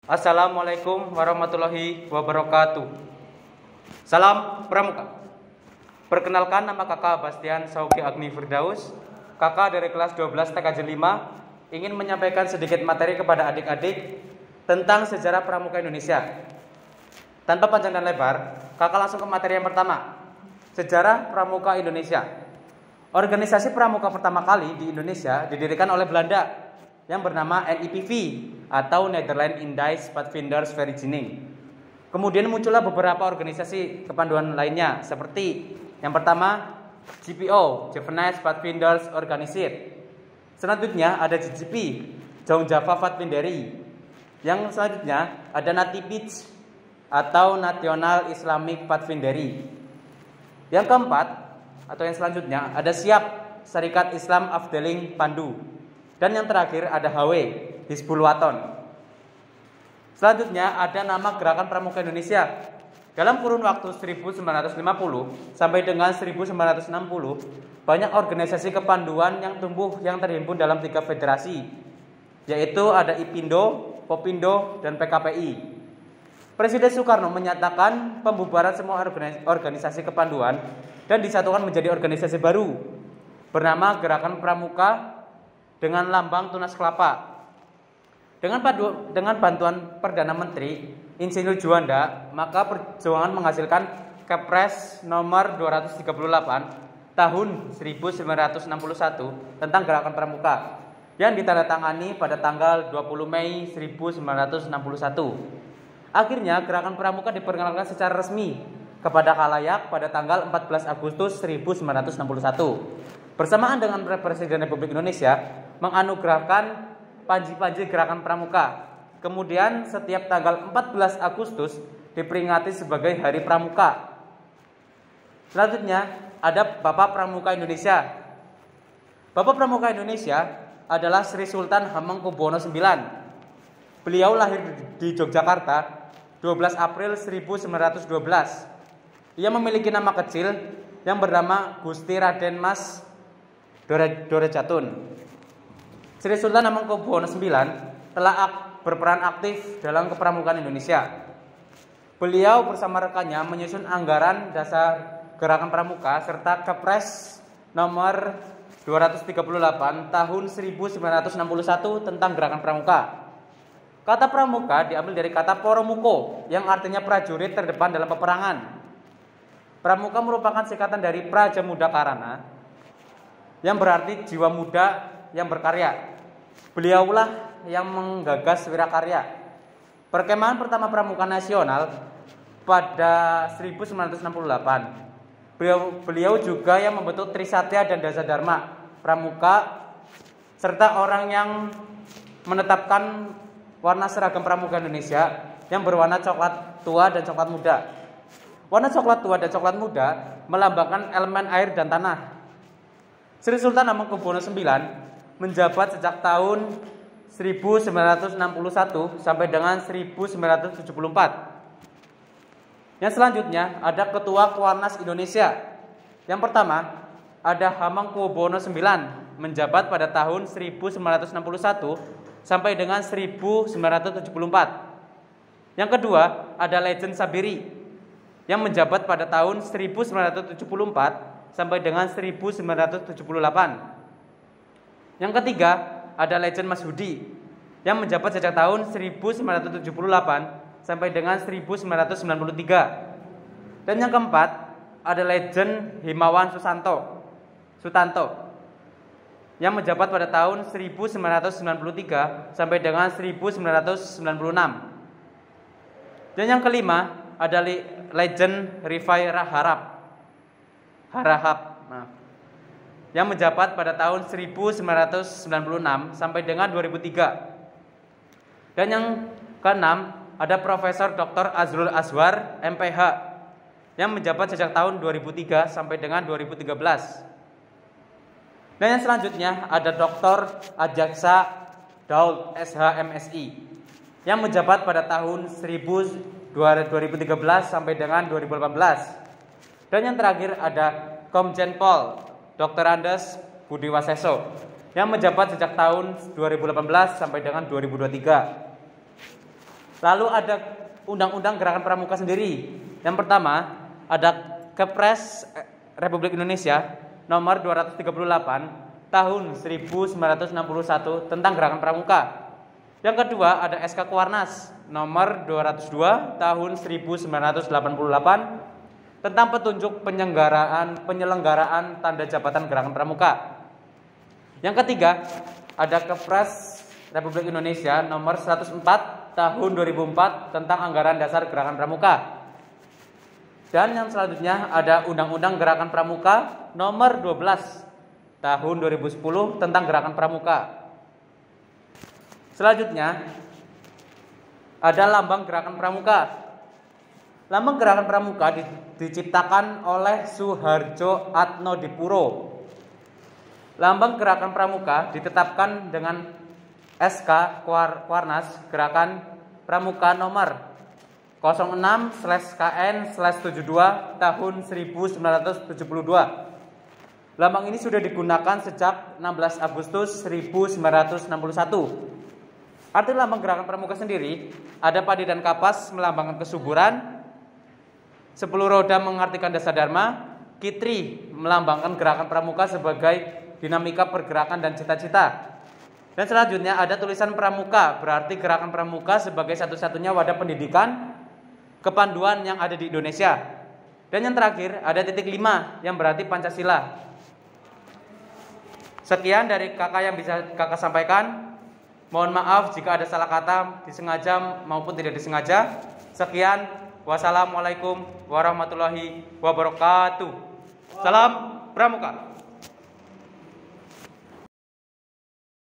Assalamualaikum warahmatullahi wabarakatuh. Salam Pramuka. Perkenalkan, nama kakak Bastian Sauki Agni Firdaus, kakak dari kelas 12 TKJ 5, ingin menyampaikan sedikit materi kepada adik-adik tentang sejarah Pramuka Indonesia. Tanpa panjang dan lebar, kakak langsung ke materi yang pertama. Sejarah Pramuka Indonesia. Organisasi pramuka pertama kali di Indonesia didirikan oleh Belanda yang bernama NIPV atau Nederland Indisch Pathfindersvereniging. Kemudian muncullah beberapa organisasi kepanduan lainnya seperti yang pertama JPO, Javanese Pathfinders Organization. Selanjutnya ada JJP, Jong Java Pathfindery. Yang selanjutnya ada NATIPIDS atau National Islamic Pathfindery. Yang keempat atau yang selanjutnya ada SIAP, Syarikat Islam Afdeling Pandu. Dan yang terakhir ada HW, Hizbul Waton. Selanjutnya ada nama Gerakan Pramuka Indonesia. Dalam kurun waktu 1950 sampai dengan 1960, banyak organisasi kepanduan yang tumbuh yang terhimpun dalam 3 federasi, yaitu ada IPINDO, Popindo, dan PKPI. Presiden Soekarno menyatakan pembubaran semua organisasi kepanduan dan disatukan menjadi organisasi baru bernama Gerakan Pramuka dengan lambang tunas kelapa. Dengan bantuan Perdana Menteri Insinyur Juanda, maka perjuangan menghasilkan Kepres nomor 238 tahun 1961 tentang Gerakan Pramuka yang ditandatangani pada tanggal 20 Mei 1961. Akhirnya Gerakan Pramuka diperkenalkan secara resmi kepada khalayak pada tanggal 14 Agustus 1961. Bersamaan dengan Presiden Republik Indonesia menganugerahkan panji-panji Gerakan Pramuka. Kemudian setiap tanggal 14 Agustus diperingati sebagai Hari Pramuka. Selanjutnya ada Bapak Pramuka Indonesia. Bapak Pramuka Indonesia adalah Sri Sultan Hamengkubuwono IX. Beliau lahir di Yogyakarta 12 April 1912. Ia memiliki nama kecil yang bernama Gusti Raden Mas Dorejatun. Sri Sultan Hamengkubuwono IX telah berperan aktif dalam kepramukaan Indonesia. Beliau bersama rekannya menyusun anggaran dasar Gerakan Pramuka serta Kepres nomor 238 tahun 1961 tentang Gerakan Pramuka. Kata pramuka diambil dari kata poromuko yang artinya prajurit terdepan dalam peperangan. Pramuka merupakan singkatan dari Praja Muda Karana yang berarti jiwa muda yang berkarya. Beliaulah yang menggagas wirakarya. Perkemahan pertama Pramuka Nasional pada 1968. Beliau juga yang membentuk Trisatya dan Dasa Dharma Pramuka serta orang yang menetapkan warna seragam Pramuka Indonesia yang berwarna coklat tua dan coklat muda. Warna coklat tua dan coklat muda melambangkan elemen air dan tanah. Sri Sultan Hamengkubuwono IX menjabat sejak tahun 1961 sampai dengan 1974. Yang selanjutnya ada Ketua Kuarnas Indonesia. Yang pertama ada Hamengkubuwono IX menjabat pada tahun 1961 sampai dengan 1974. Yang kedua ada Legend Sabiri yang menjabat pada tahun 1974 sampai dengan 1978. Yang ketiga ada Legend Mas Hudi yang menjabat sejak tahun 1978 sampai dengan 1993. Dan yang keempat ada Legend Himawan Sutanto yang menjabat pada tahun 1993 sampai dengan 1996. Dan yang kelima ada Legend Rifai Harahap yang menjabat pada tahun 1996 sampai dengan 2003. Dan yang keenam ada Profesor Dr. Azrul Azwar MPH yang menjabat sejak tahun 2003 sampai dengan 2013. Dan yang selanjutnya ada Dr. Ajaksa Daud SHMSI yang menjabat pada tahun 2013 sampai dengan 2018. Dan yang terakhir ada Komjen Pol Dr. Andes Budi Waseso yang menjabat sejak tahun 2018 sampai dengan 2023. Lalu ada Undang-Undang Gerakan Pramuka sendiri. Yang pertama ada Kepres Republik Indonesia nomor 238 tahun 1961 tentang Gerakan Pramuka. Yang kedua ada SK Kuarnas nomor 202 tahun 1988 tentang petunjuk penyelenggaraan tanda jabatan Gerakan Pramuka. Yang ketiga ada Kepres Republik Indonesia nomor 104 tahun 2004 tentang Anggaran Dasar Gerakan Pramuka. Dan yang selanjutnya ada Undang-Undang Gerakan Pramuka nomor 12 tahun 2010 tentang Gerakan Pramuka. Selanjutnya ada Lambang Gerakan Pramuka. Lambang Gerakan Pramuka diciptakan oleh Suharjo Atnodipuro. Lambang Gerakan Pramuka ditetapkan dengan SK Kuarnas Gerakan Pramuka nomor 06/KN/72 tahun 1972. Lambang ini sudah digunakan sejak 16 Agustus 1961. Arti lambang Gerakan Pramuka sendiri, ada padi dan kapas melambangkan kesuburan, 10 roda mengartikan dasa dharma, kitri melambangkan Gerakan Pramuka sebagai dinamika pergerakan dan cita-cita. Dan selanjutnya ada tulisan Pramuka, berarti Gerakan Pramuka sebagai satu-satunya wadah pendidikan kepanduan yang ada di Indonesia. Dan yang terakhir ada titik 5 yang berarti Pancasila. Sekian dari kakak yang bisa kakak sampaikan. Mohon maaf jika ada salah kata disengaja maupun tidak disengaja. Sekian, wassalamualaikum warahmatullahi wabarakatuh. Salam Pramuka.